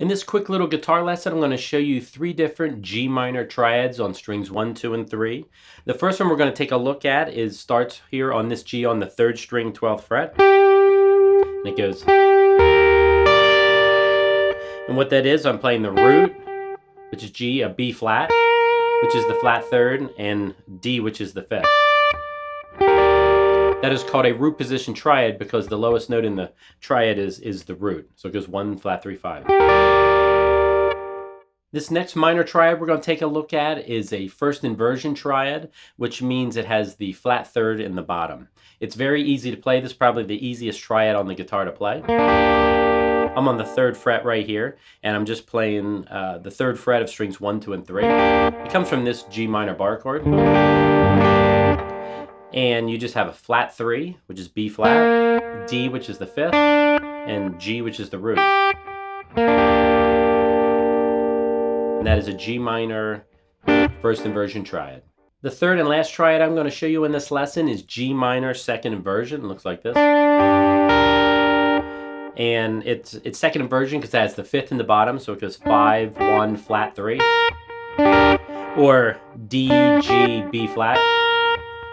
In this quick little guitar lesson, I'm going to show you 3 different G minor triads on strings 1, 2, and 3. The first one we're going to take a look at starts here on this G on the 3rd string, 12th fret. And it goes. And what that is, I'm playing the root, which is G, a B flat, which is the flat 3rd, and D, which is the 5th. That is called a root position triad because the lowest note in the triad is the root. So it goes 1, flat 3, 5. This next minor triad we're going to take a look at is a first inversion triad, which means it has the flat 3rd in the bottom. It's very easy to play. This is probably the easiest triad on the guitar to play. I'm on the 3rd fret right here, and I'm just playing the 3rd fret of strings 1, 2, and 3. It comes from this G minor bar chord. And you just have a flat 3, which is B flat, D, which is the 5th, and G, which is the root. And that is a G minor first inversion triad. The third and last triad I'm going to show you in this lesson is G minor second inversion. It looks like this. And it's second inversion because it has the 5th in the bottom, so it goes 5, 1, flat 3. Or D, G, B flat.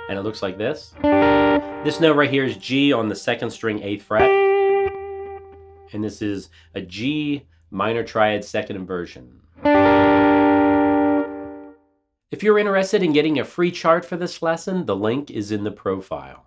And it looks like this. This note right here is G on the 2nd string, 8th fret. And this is a G minor triad second inversion. If you're interested in getting a free chart for this lesson, the link is in the profile.